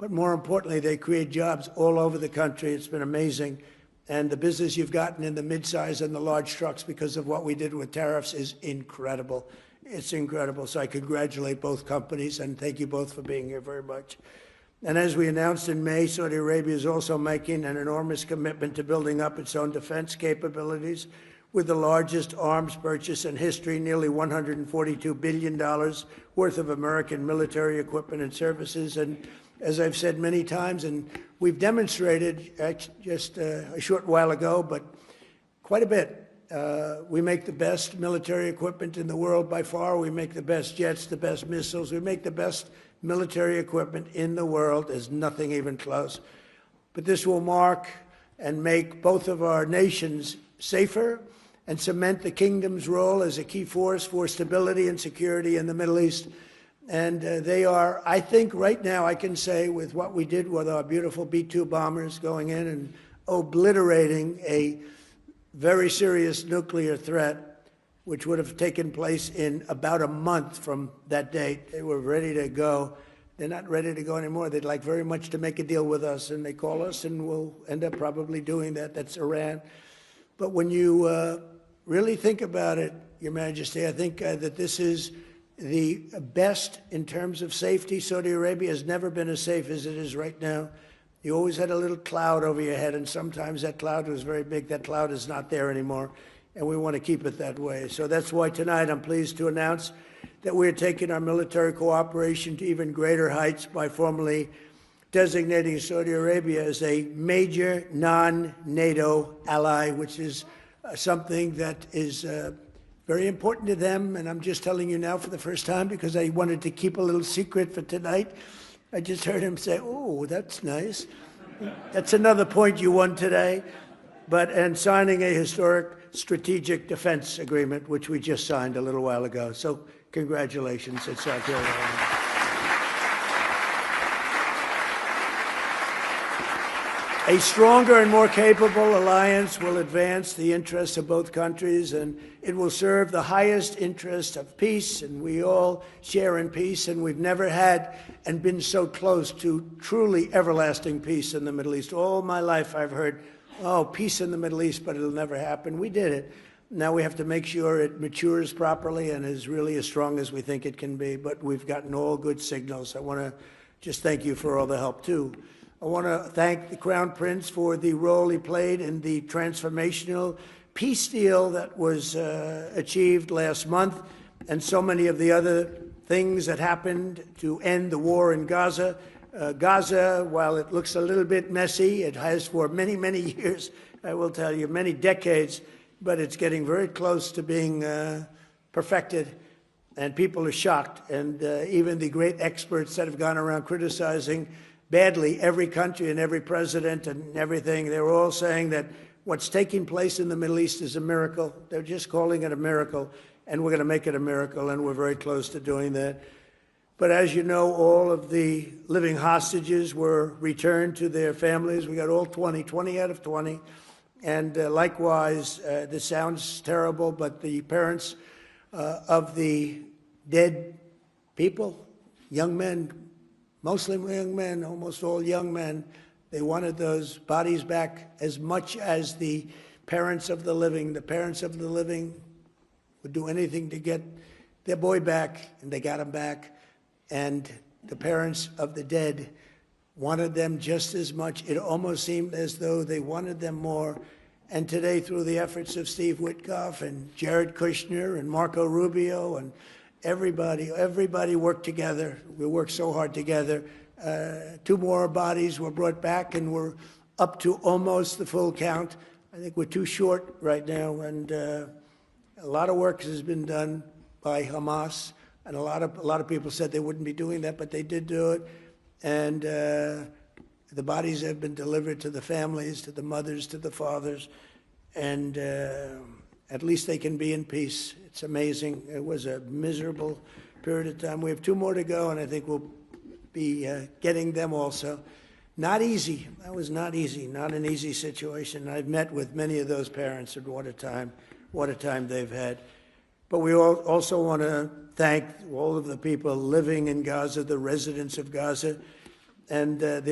but more importantly, they create jobs all over the country. It's been amazing. And the business you've gotten in the midsize and the large trucks because of what we did with tariffs is incredible. It's incredible. So I congratulate both companies and thank you both for being here very much. And as we announced in May, Saudi Arabia is also making an enormous commitment to building up its own defense capabilities with the largest arms purchase in history, nearly $142 billion worth of American military equipment and services. And as I've said many times, and we've demonstrated just a short while ago, but quite a bit. We make the best military equipment in the world by far. We make the best jets, the best missiles. We make the best military equipment in the world. There's nothing even close. But this will mark and make both of our nations safer and cement the kingdom's role as a key force for stability and security in the Middle East. And they are, I think right now, I can say with what we did with our beautiful B-2 bombers going in and obliterating a very serious nuclear threat, which would have taken place in about a month from that date. They were ready to go. They're not ready to go anymore. They'd like very much to make a deal with us, and they call us, and we'll end up probably doing that. That's Iran. But when you really think about it, Your Majesty, I think that this is the best in terms of safety. Saudi Arabia has never been as safe as it is right now. You always had a little cloud over your head, and sometimes that cloud was very big. That cloud is not there anymore, and we want to keep it that way. So that's why tonight I'm pleased to announce that we're taking our military cooperation to even greater heights by formally designating Saudi Arabia as a major non-NATO ally, which is something that is very important to them. And I'm just telling you now for the first time because I wanted to keep a little secret for tonight. I just heard him say, oh, that's nice. That's another point you won today. And signing a historic strategic defense agreement, which we just signed a little while ago. So congratulations. It's our honor. A stronger and more capable alliance will advance the interests of both countries, and it will serve the highest interest of peace, and we all share in peace, and we've never had and been so close to truly everlasting peace in the Middle East. All my life I've heard, oh, peace in the Middle East, but it'll never happen. We did it. Now we have to make sure it matures properly and is really as strong as we think it can be, but we've gotten all good signals. I want to just thank you for all the help, too. I want to thank the Crown Prince for the role he played in the transformational peace deal that was achieved last month, and so many of the other things that happened to end the war in Gaza. Gaza, while it looks a little bit messy, it has for many, many years, I will tell you, many decades, but it's getting very close to being perfected, and people are shocked. And even the great experts that have gone around criticizing badly every country and every president and everything, they're all saying that what's taking place in the Middle East is a miracle. They're just calling it a miracle, and we're going to make it a miracle, and we're very close to doing that. But as you know, all of the living hostages were returned to their families. We got all 20 out of 20. And likewise, this sounds terrible, but the parents of the dead people, young men, mostly young men, almost all young men, they wanted those bodies back as much as the parents of the living. The parents of the living would do anything to get their boy back, and they got him back. And the parents of the dead wanted them just as much. It almost seemed as though they wanted them more. And today, through the efforts of Steve Witkoff and Jared Kushner and Marco Rubio and everybody worked together. We worked so hard together. 2 more bodies were brought back, and we're up to almost the full count. I think we're too short right now, and a lot of work has been done by Hamas, and a lot of people said they wouldn't be doing that, but they did do it. And the bodies have been delivered to the families, to the mothers, to the fathers, and at least they can be in peace. It's amazing. It was a miserable period of time. We have 2 more to go, and I think we'll be getting them also. Not easy. That was not easy, not an easy situation. I've met with many of those parents, and what a time they've had. But we also want to thank all of the people living in Gaza, the residents of Gaza. and